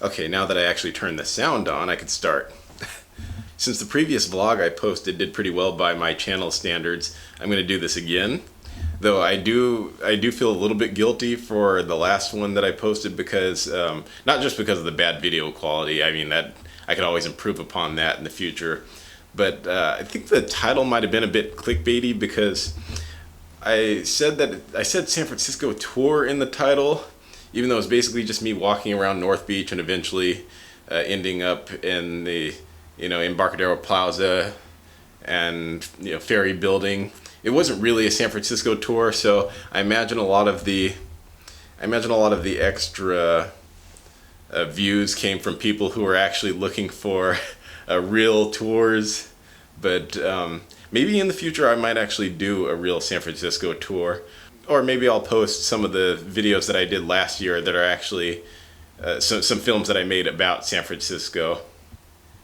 Okay, now that I actually turned the sound on, I could start. Since the previous vlog I posted did pretty well by my channel standards, I'm going to do this again. Though I do feel a little bit guilty for the last one that I posted because, not just because of the bad video quality, I mean that I could always improve upon that in the future, but I think the title might have been a bit clickbaity because I said San Francisco tour in the title, even though it's basically just me walking around North Beach and eventually ending up in the Embarcadero Plaza and ferry building. It wasn't really a San Francisco tour, so I imagine a lot of the extra views came from people who were actually looking for real tours. But maybe in the future I might actually do a real San Francisco tour, or maybe I'll post some of the videos that I did last year that are actually some films that I made about San Francisco.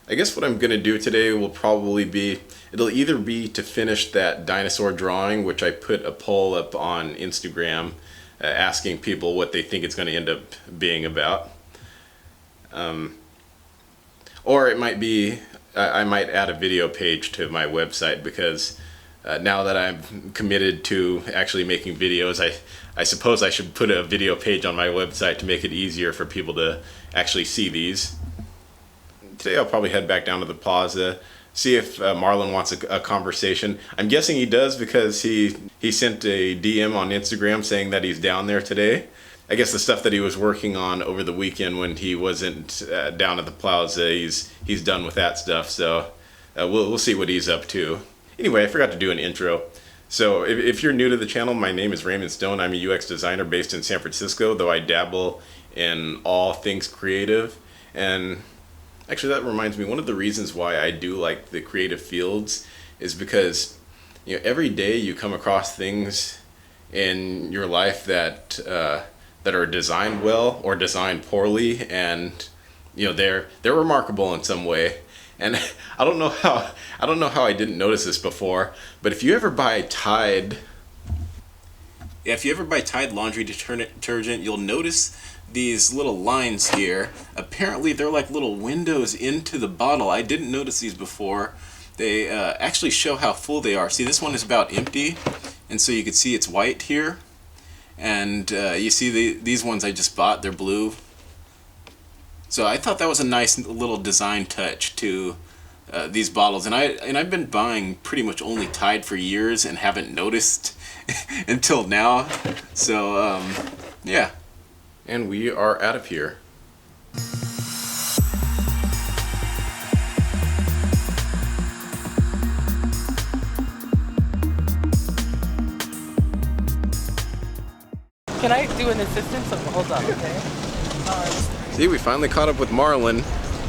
I guess what I'm going to do today will probably be, it'll either be to finish that dinosaur drawing, which I put a poll up on Instagram asking people what they think it's going to end up being about. Or it might be, I might add a video page to my website because now that I'm committed to actually making videos, I suppose I should put a video page on my website to make it easier for people to actually see these. Today I'll probably head back down to the plaza, see if Marlon wants a conversation. I'm guessing he does because he sent a DM on Instagram saying that he's down there today. I guess the stuff that he was working on over the weekend when he wasn't down at the plaza, he's done with that stuff, so we'll see what he's up to. Anyway, I forgot to do an intro. So if you're new to the channel, my name is Raymond Stone. I'm a UX designer based in San Francisco, though I dabble in all things creative. And actually, that reminds me, one of the reasons why I do like the creative fields is because every day you come across things in your life that are designed well or designed poorly, and they're remarkable in some way. And I don't know how I didn't notice this before, but if you ever buy Tide laundry detergent, you'll notice these little lines here. Apparently they're like little windows into the bottle. I didn't notice these before. They actually show how full they are. See, this one is about empty, and so you can see it's white here. And you see these ones I just bought, they're blue. So I thought that was a nice little design touch to these bottles. And I've been buying pretty much only Tide for years and haven't noticed until now. So yeah. And we are out of here. Can I do an assistance? Hold on, okay? See, we finally caught up with Marlon,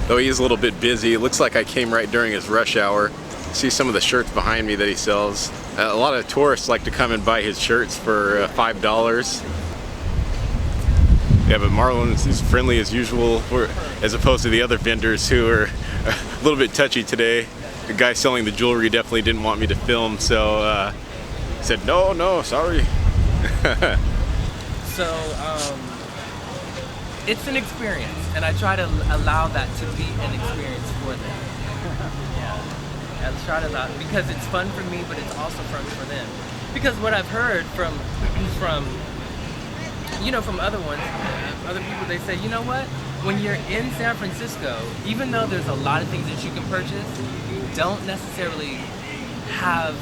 though he is a little bit busy. It looks like I came right during his rush hour. See some of the shirts behind me that he sells. A lot of tourists like to come and buy his shirts for $5. Yeah, but Marlon's as friendly as usual, as opposed to the other vendors who are a little bit touchy today. The guy selling the jewelry definitely didn't want me to film, so he said, no, sorry. So, it's an experience, and I try to allow that to be an experience for them. Yeah, I try to allow, because it's fun for me, but it's also fun for them. Because what I've heard from other people, they say, you know what? When you're in San Francisco, even though there's a lot of things that you can purchase, you don't necessarily have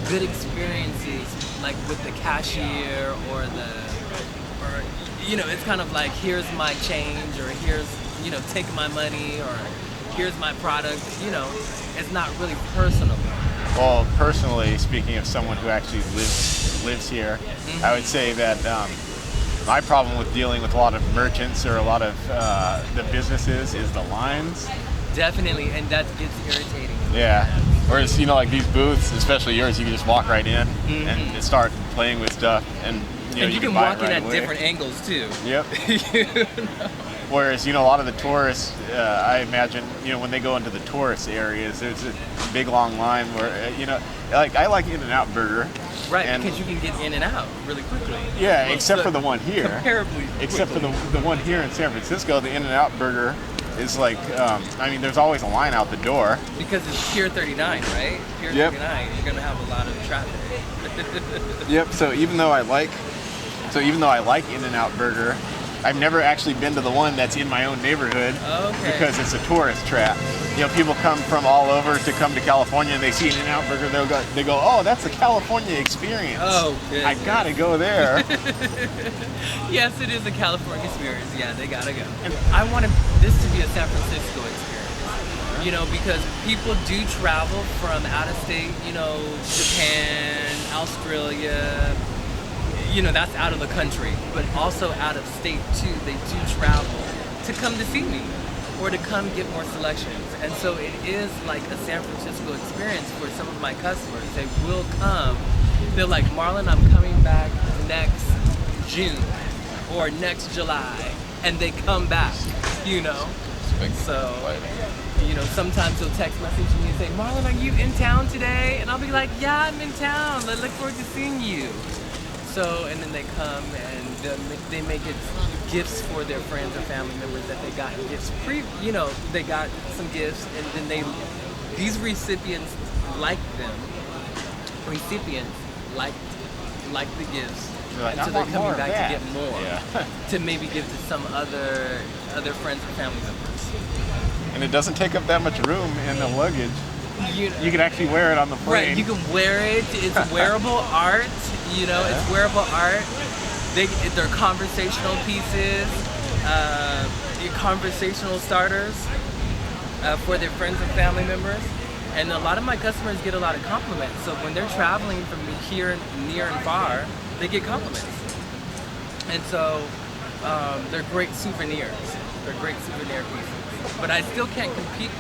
good experiences like with the cashier or it's kind of like, here's my change, or here's, take my money, or here's my product. It's not really personable. Well, personally, speaking of someone who actually lives here, I would say that my problem with dealing with a lot of merchants or a lot of the businesses is the lines. Definitely, and that gets irritating. Yeah. Whereas, like these booths, especially yours, you can just walk right in and start playing with stuff, and you can walk in at different angles too. Yep. Whereas, a lot of the tourists, I imagine, when they go into the tourist areas, there's a big long line where, like I like In-N-Out Burger. Right, because you can get in and out really quickly. Yeah, except for the one here. Comparably Except for quickly. the one here in San Francisco, the In-N-Out Burger is like, there's always a line out the door. Because it's Pier 39, right? Pier Yep. 39, you're gonna have a lot of traffic. Yep. So even though I like In-N-Out Burger, I've never actually been to the one that's in my own neighborhood Okay. because it's a tourist trap. People come from all over to come to California and they see an In-N-Out Burger, they go, oh, that's the California experience. Oh, good. I gotta go there. Yes, it is a California experience. Yeah, they gotta go. And I wanted this to be a San Francisco experience. Because people do travel from out of state, Japan, Australia, that's out of the country, but also out of state too. They do travel to come to see me or to come get more selections. And so it is like a San Francisco experience for some of my customers. They will come. They're like, Marlon, I'm coming back next June or next July. And they come back, So, sometimes they'll text message me and say, Marlon, are you in town today? And I'll be like, yeah, I'm in town. I look forward to seeing you. So, and then they come and they make it gifts for their friends or family members that they got gifts they got some gifts, and then these recipients like them. Recipients like the gifts. Like, and so I they're want more coming of back that. to get more. Yeah. To maybe give to some other friends or family members. And it doesn't take up that much room in the luggage. You can actually wear it on the plane. Right, you can wear it. It's wearable art. It's wearable art. They're conversational pieces, conversational starters for their friends and family members. And a lot of my customers get a lot of compliments. So when they're traveling from here, near and far, they get compliments. And so they're great souvenirs. They're great souvenir pieces. But I still can't compete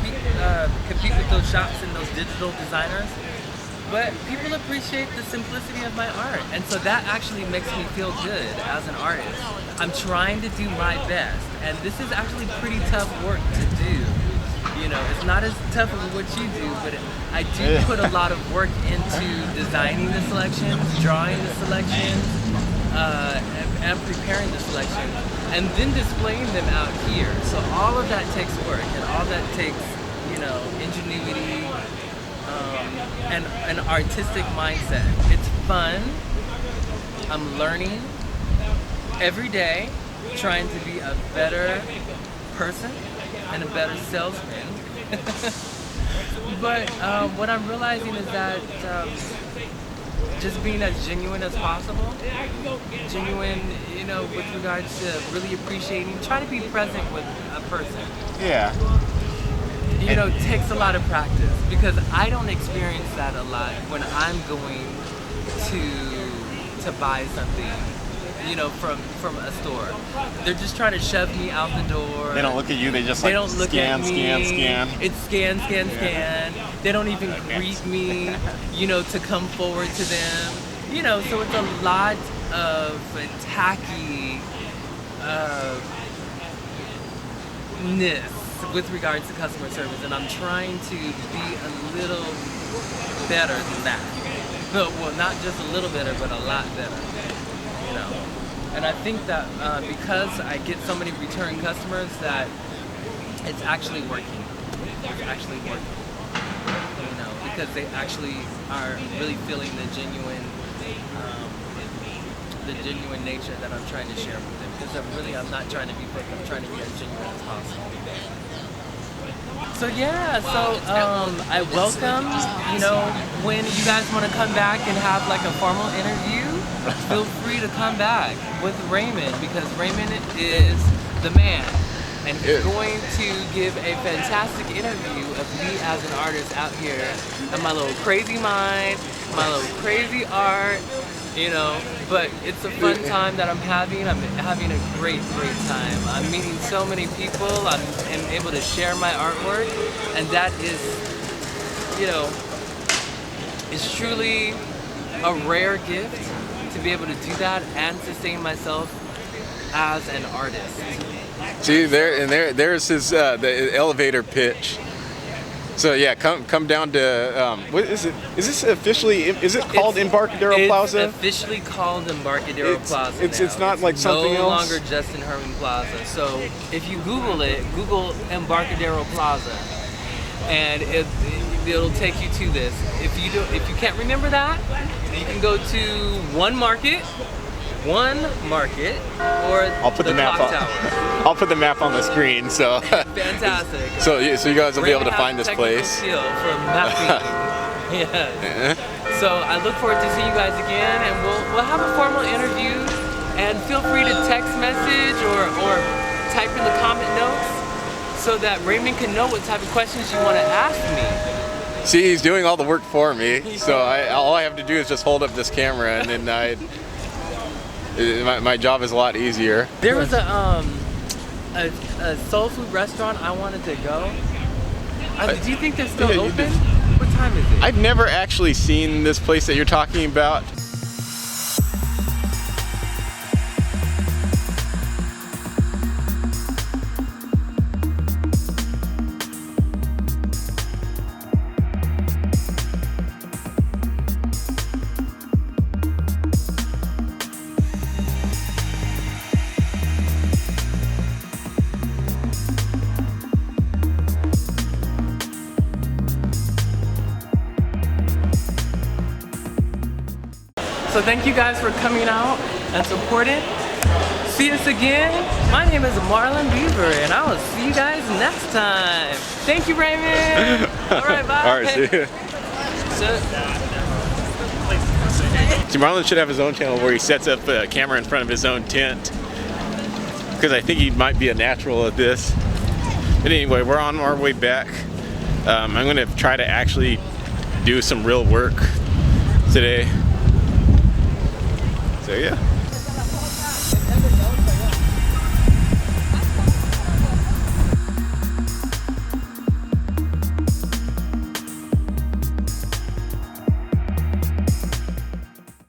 with those shops and those digital designers. But people appreciate the simplicity of my art. And so that actually makes me feel good as an artist. I'm trying to do my best. And this is actually pretty tough work to do. It's not as tough as what you do, but I do put a lot of work into designing the selections, drawing the selections, and preparing the selections, and then displaying them out here. So all of that takes work, and all that takes, ingenuity, and an artistic mindset. It's fun. I'm learning every day, trying to be a better person and a better salesman. But what I'm realizing is that just being as genuine as possible, genuine, with regards to really appreciating, try to be present with a person. Yeah. Takes a lot of practice, because I don't experience that a lot when I'm going to buy something, from a store. They're just trying to shove me out the door. They don't look at you, they just They don't look scan, at me. scan. It's scan. They don't even greet me, to come forward to them. So it's a lot of tacky ness with regards to customer service, and I'm trying to be a little better than that. Well, not just a little better, but a lot better. And I think that because I get so many return customers, that it's actually working. It's actually working. Because they actually are really feeling the genuine nature that I'm trying to share with them. Because I'm not trying to be fake. I'm trying to be as genuine as possible. So I welcome, when you guys want to come back and have like a formal interview, feel free to come back with Raymond, because Raymond is the man. And he's going to give a fantastic interview of me as an artist out here and my little crazy mind, my little crazy art, but it's a fun time that I'm having. I'm having a great time. I'm meeting so many people. I'm able to share my artwork, and that is, is truly a rare gift to be able to do that and sustain myself as an artist. See there's his the elevator pitch. So yeah, come down to what is it? Is this officially? Is it called Embarcadero Plaza? It's officially called Embarcadero Plaza. It's not like something no else. No longer Justin Herman Plaza. So if you Google it, Google Embarcadero Plaza, and it'll take you to this. If you can't remember that, you can go to One Market, or I'll put the map Clock on. Tower. I'll put the map on the screen. So Fantastic. so you guys will be able to Ray find has this technical place. skill for mapping. Yeah. So I look forward to seeing you guys again, and we'll have a formal interview. And feel free to text message or type in the comment notes so that Raymond can know what type of questions you want to ask me. See, he's doing all the work for me. So all I have to do is just hold up this camera, and then my job is a lot easier. There was a soul food restaurant I wanted to go. Do you think they're still Yeah, open? What time is it? I've never actually seen this place that you're talking about. So thank you guys for coming out and supporting. See us again. My name is Marlon Beaver, and I will see you guys next time. Thank you, Raymond. All right, bye. All right, see you. See, Marlon should have his own channel where he sets up a camera in front of his own tent, because I think he might be a natural at this. But anyway, we're on our way back. I'm going to try to actually do some real work today. So yeah.